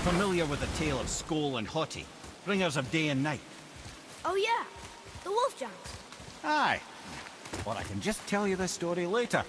Familiar with the tale of Skoll and Hoti, bringers of day and night? Oh yeah, the wolf giants. Aye. But I can just tell you the story later.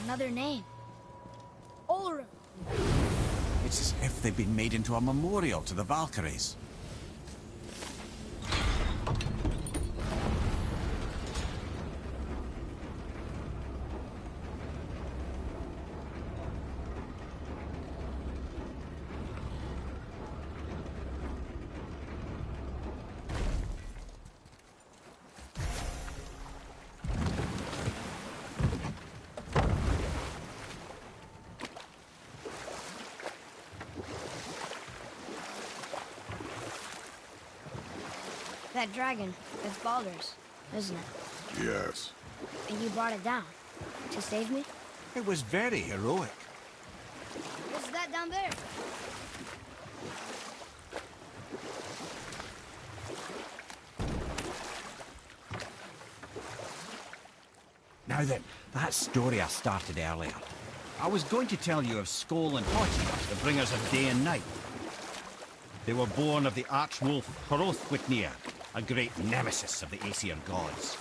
Another name. Olru. It's as if they've been made into a memorial to the Valkyries. That dragon, it's Baldur's, isn't it? Yes. And you brought it down to save me? It was very heroic. What's that down there? Now then, that story I started earlier. I was going to tell you of Skoll and Hoti, the bringers of day and night. They were born of the archwolf Hrothwitnir, a great nemesis of the Aesir gods.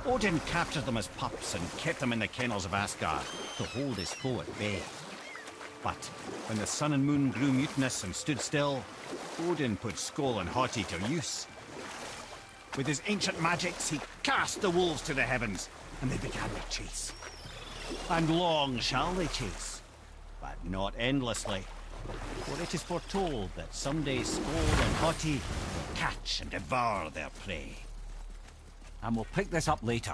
Odin captured them as pups and kept them in the kennels of Asgard to hold his foe at bay. But when the sun and moon grew mutinous and stood still, Odin put Skoll and Hoti to use. With his ancient magics, he cast the wolves to the heavens, and they began their chase. And long shall they chase, but not endlessly. For it is foretold that someday Skoll and Hoti will catch and devour their prey. And we'll pick this up later.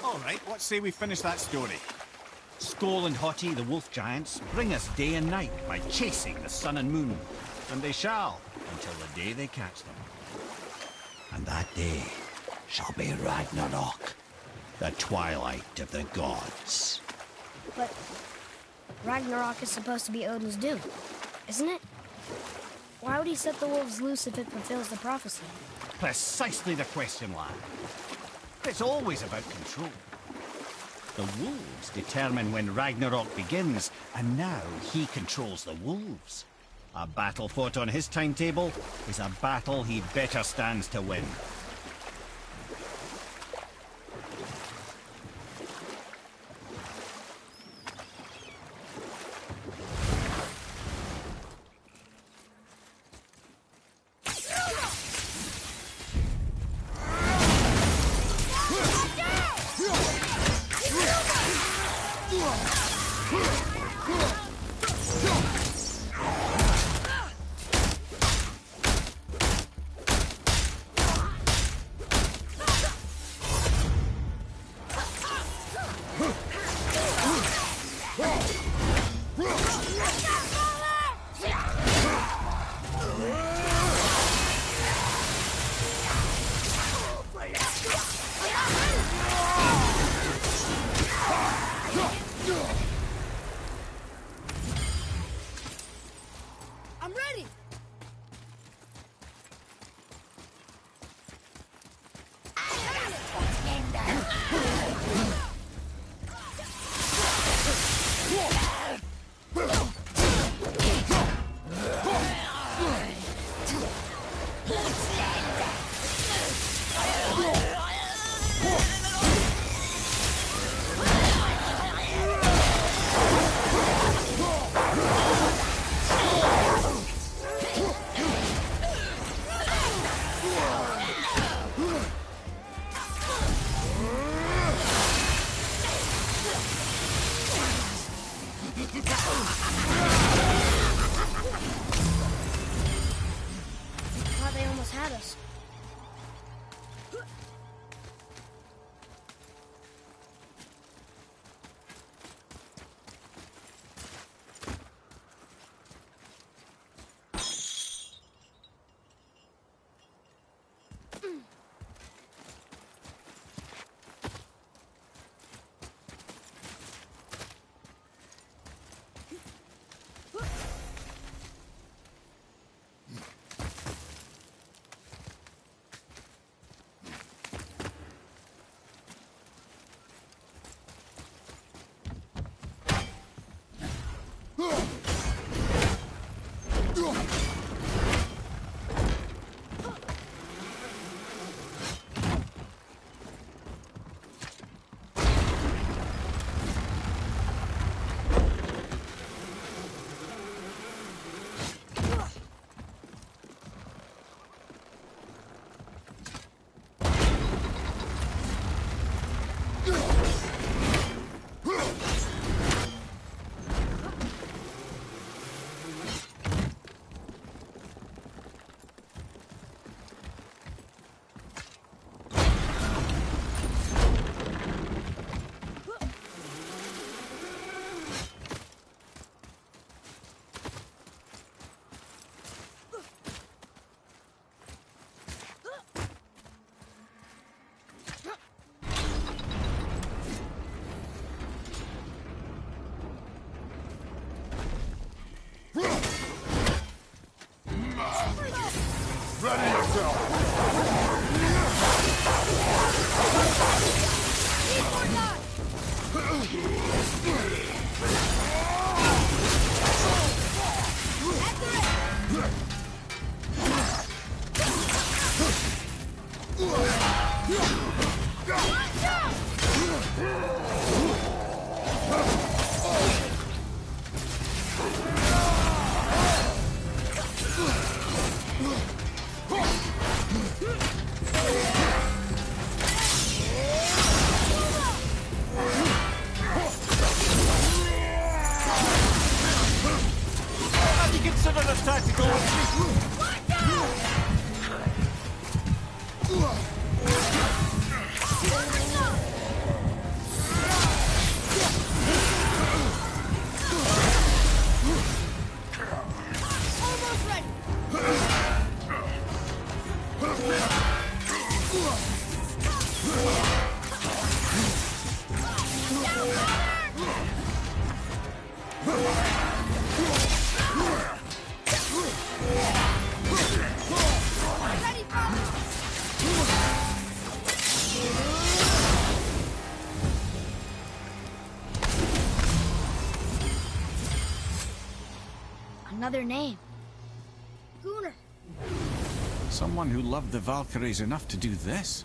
All right, let's say we finish that story. Skoll and Hoti, the wolf giants, bring us day and night by chasing the sun and moon. And they shall, until the day they catch them. And that day shall be Ragnarok, the twilight of the gods. But Ragnarok is supposed to be Odin's doom, isn't it? Why would he he set the wolves loose if it fulfills the prophecy? Precisely the question, lad. It's always about control. The wolves determine when Ragnarok begins, and now he controls the wolves. A battle fought on his timetable is a battle he better stands to win. I'm ready! Thought they almost had us. Ready yourself! Have you considered a tactical? Another name. Gunnar. Someone who loved the Valkyries enough to do this?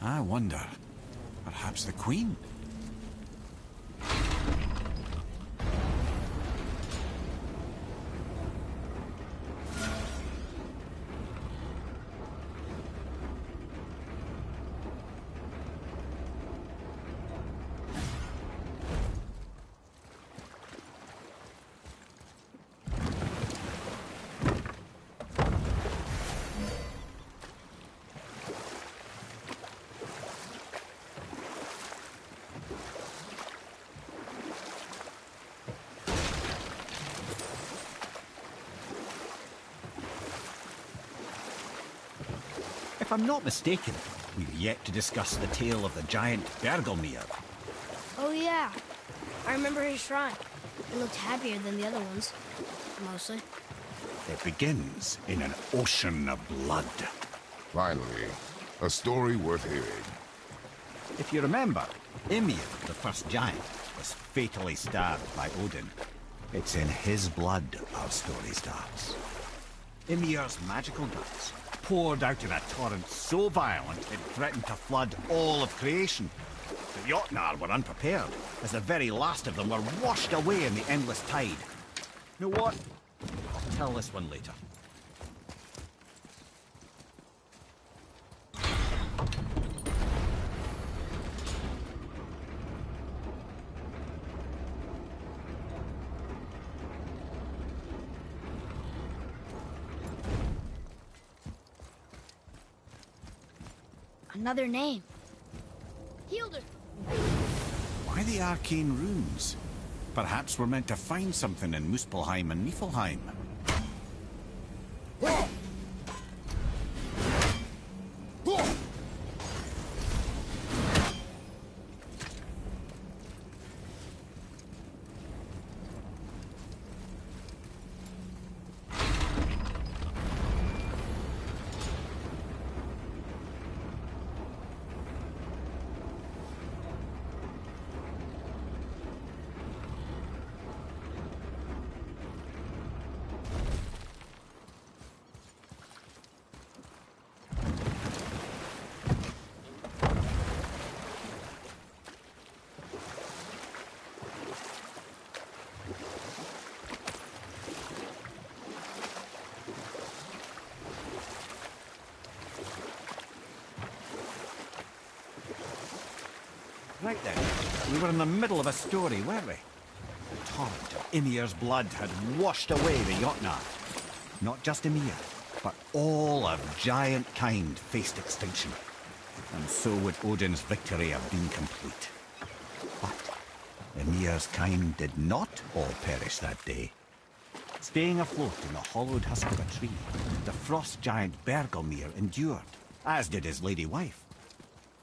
I wonder. Perhaps the Queen? If I'm not mistaken, we've yet to discuss the tale of the giant Bergelmir. Oh yeah. I remember his shrine. It looked happier than the other ones. Mostly. It begins in an ocean of blood. Finally, a story worth hearing. If you remember, Ymir, the first giant, was fatally stabbed by Odin. It's in his blood our story starts. Ymir's magical guts poured out in a torrent so violent it threatened to flood all of creation. The Jotnar were unprepared, as the very last of them were washed away in the endless tide. You know what? I'll tell this one later. Another name. Hildur. Why the arcane runes? Perhaps we're meant to find something in Muspelheim and Niflheim. Right then, we were in the middle of a story, weren't we? The torrent of Ymir's blood had washed away the Jotnar. Not just Ymir, but all of giant kind faced extinction. And so would Odin's victory have been complete. But Ymir's kind did not all perish that day. Staying afloat in the hollowed husk of a tree, the frost giant Bergelmir endured, as did his lady wife.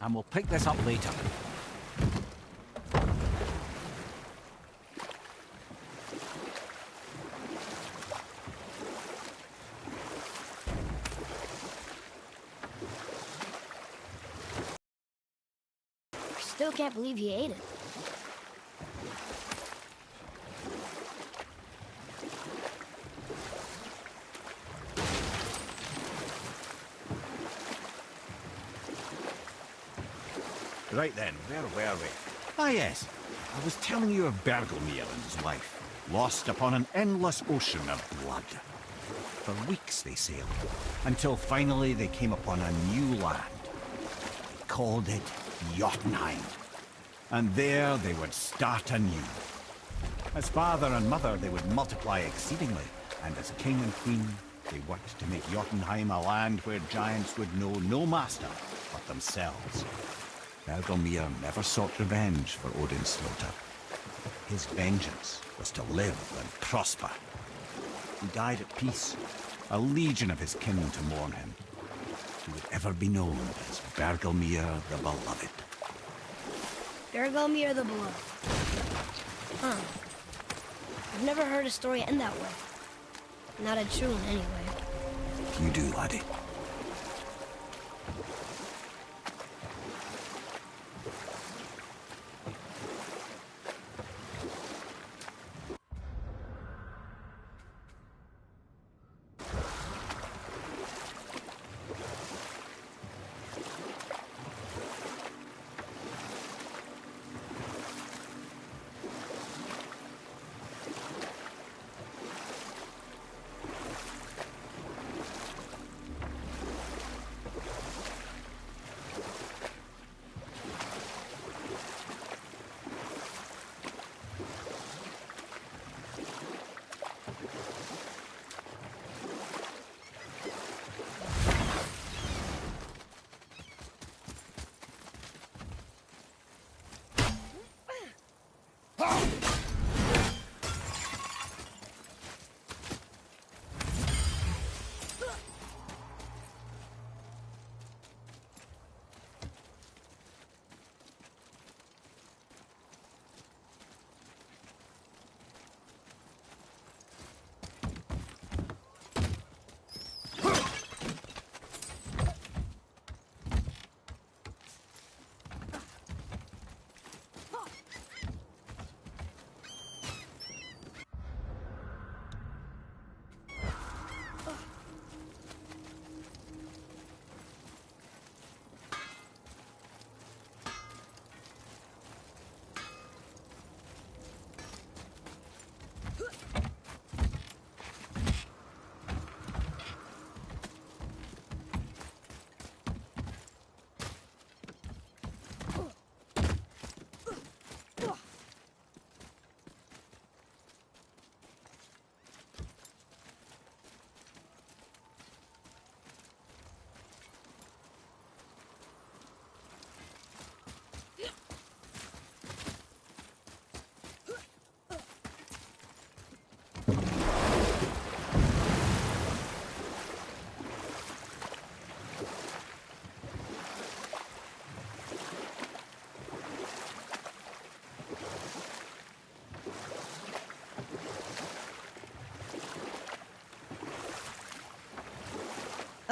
And we'll pick this up later. Still can't believe he ate it. Right then, where were we? Ah yes, I was telling you of Bergelmir and his wife, lost upon an endless ocean of blood. For weeks they sailed, until finally they came upon a new land. They called it Jotunheim. And there they would start anew. As father and mother they would multiply exceedingly, and as king and queen they worked to make Jotunheim a land where giants would know no master but themselves. Bergelmir never sought revenge for Odin's slaughter. His vengeance was to live and prosper. He died at peace, a legion of his kin to mourn him. He would ever be known as Bergelmir the Beloved. Bergelmir the Beloved. Huh. I've never heard a story end that way. Not a true one, anyway. You do, laddie.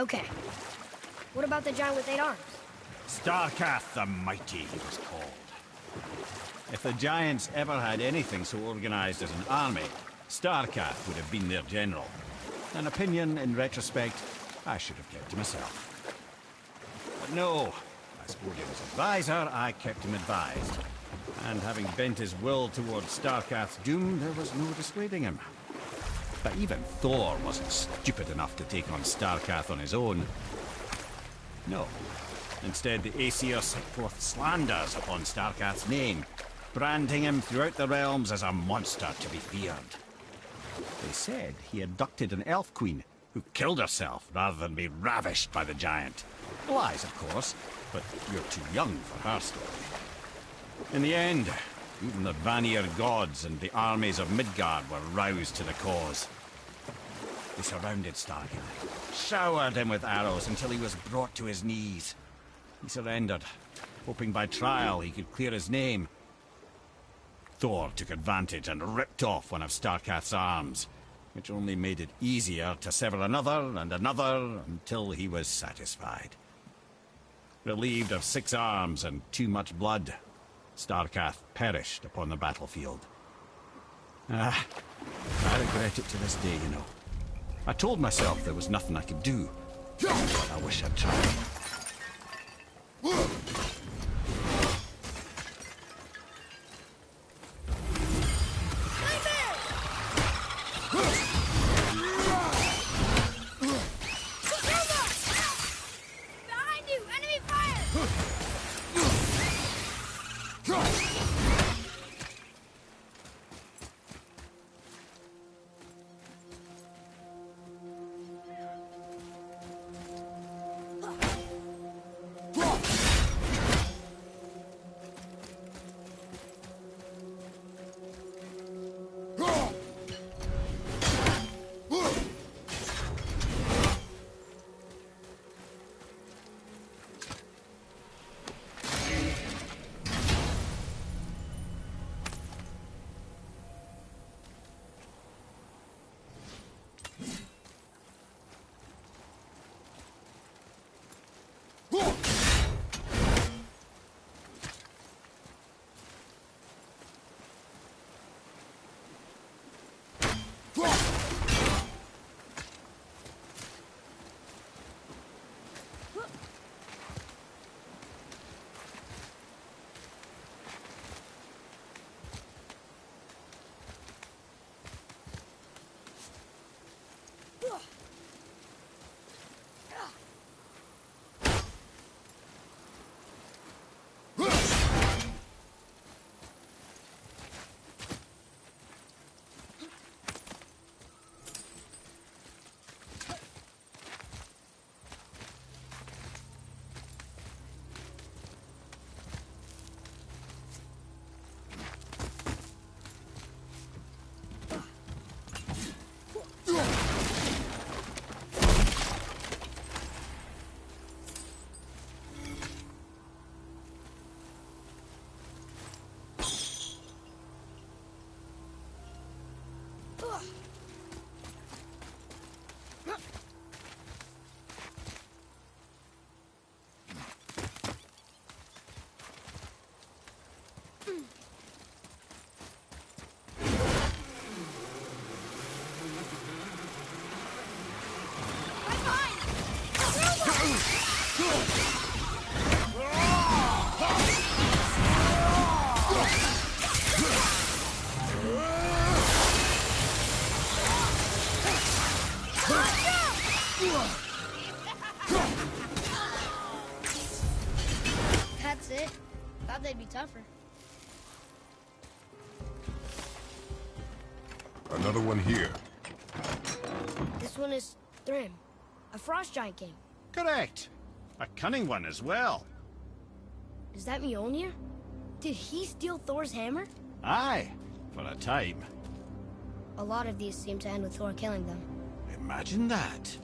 Okay. What about the giant with 8 arms? Starkath the Mighty, he was called. If the Giants ever had anything so organized as an army, Starkath would have been their general. An opinion, in retrospect, I should have kept to myself. But no, as Odin's advisor, I kept him advised. And having bent his will towards Starkath's doom, there was no dissuading him. But even Thor wasn't stupid enough to take on Starkath on his own. No. Instead, the Aesir set forth slanders upon Starkath's name, branding him throughout the realms as a monster to be feared. They said he abducted an elf queen who killed herself rather than be ravished by the giant. Lies, of course, but you're too young for her story. In the end, even the Vanir gods and the armies of Midgard were roused to the cause. They surrounded Starkath, showered him with arrows until he was brought to his knees. He surrendered, hoping by trial he could clear his name. Thor took advantage and ripped off one of Starkath's arms, which only made it easier to sever another and another until he was satisfied. Relieved of 6 arms and too much blood, Starkath perished upon the battlefield. I regret it to this day, you know. I told myself there was nothing I could do, but I wish I'd tried. That's it. Thought they'd be tougher. Another one here. This one is Thrym, a frost giant king. Correct. A cunning one as well. Is that Mjolnir? Did he steal Thor's hammer? Aye, for a time. A lot of these seem to end with Thor killing them. Imagine that.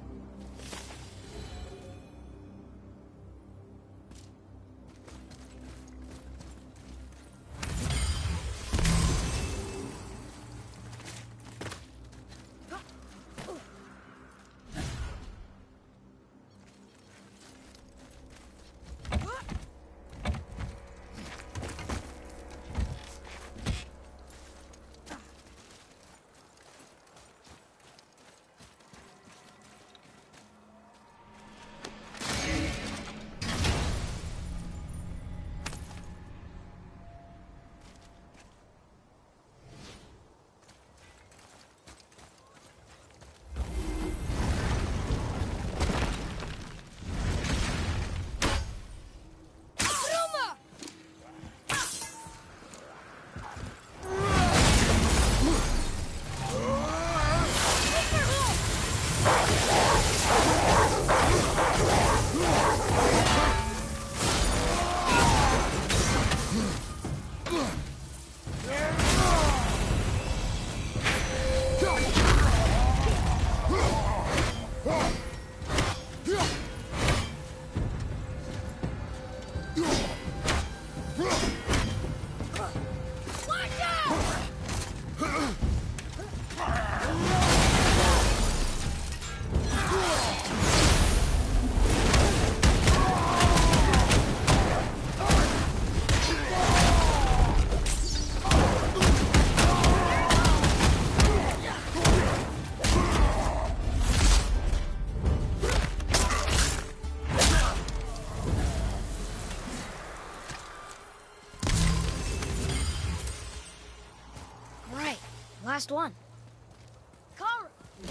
last one.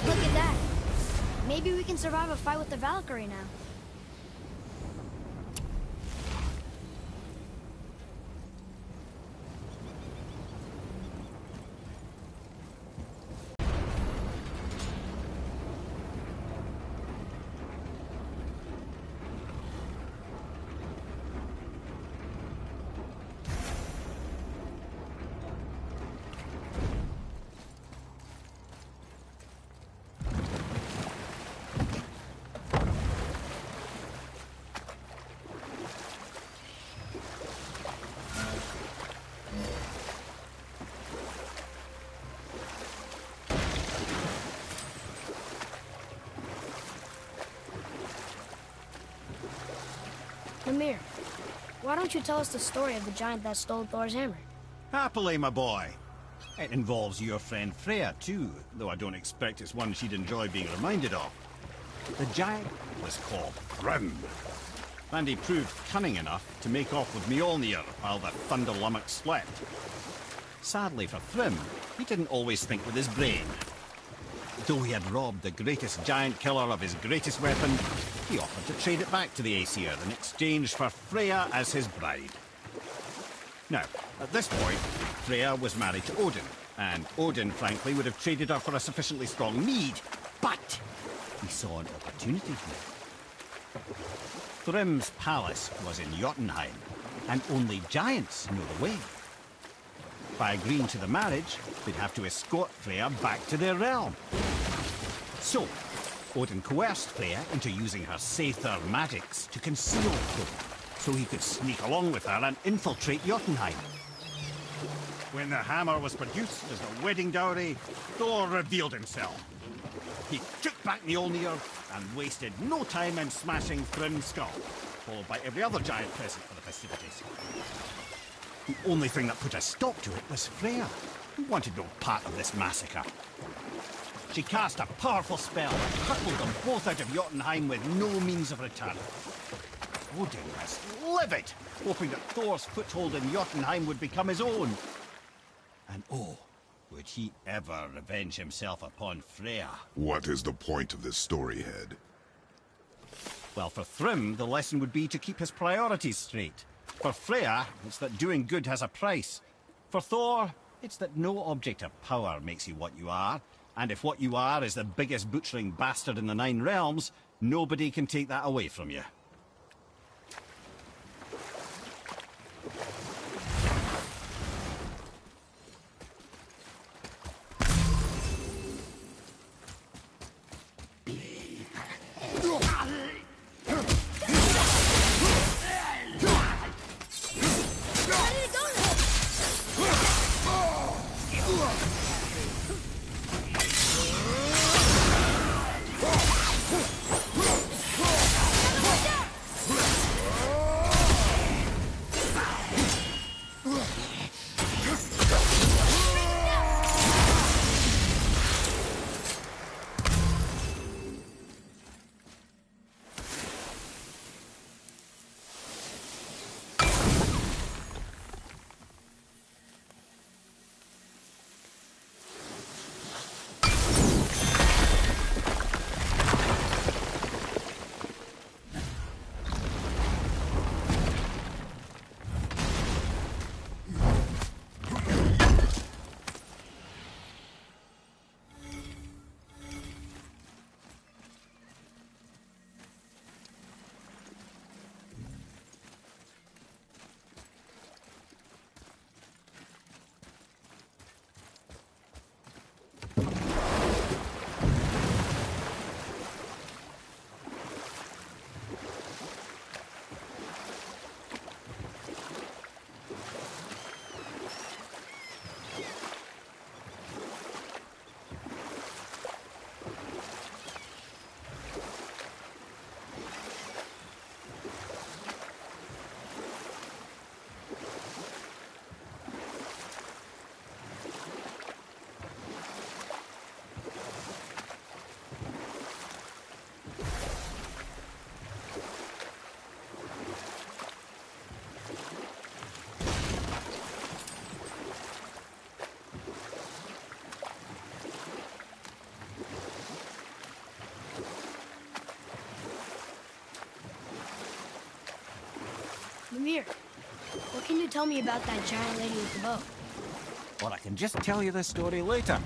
Look at that. Maybe we can survive a fight with the Valkyrie now. Mimir, why don't you tell us the story of the giant that stole Thor's hammer? Happily, my boy. It involves your friend Freya, too, though I don't expect it's one she'd enjoy being reminded of. The giant was called Thrym, and he proved cunning enough to make off with Mjolnir while the Thunder Lummox slept. Sadly for Thrym, he didn't always think with his brain. Though he had robbed the greatest giant killer of his greatest weapon, he offered to trade it back to the Aesir in exchange for Freya as his bride. Now, at this point, Freya was married to Odin, and Odin, frankly, would have traded her for a sufficiently strong need, but he saw an opportunity here. Thrym's palace was in Jotunheim, and only giants know the way. By agreeing to the marriage, they'd have to escort Freya back to their realm. So, Odin coerced Freya into using her Saether magics to conceal Thor, so he could sneak along with her and infiltrate Jotunheim. When the hammer was produced as a wedding dowry, Thor revealed himself. He took back Mjolnir and wasted no time in smashing Thrym's skull, followed by every other giant present for the festivities. The only thing that put a stop to it was Freya, who wanted no part of this massacre. She cast a powerful spell that hurtled them both out of Jotunheim with no means of return. Odin was livid, hoping that Thor's foothold in Jotunheim would become his own. And oh, would he ever revenge himself upon Freya? What is the point of this story, Head? Well, for Thrym, the lesson would be to keep his priorities straight. For Freya, it's that doing good has a price. For Thor, it's that no object of power makes you what you are. And if what you are is the biggest butchering bastard in the Nine Realms, nobody can take that away from you. Watch out! Mimir, what can you tell me about that giant lady with the bow? Or I can just tell you the story later.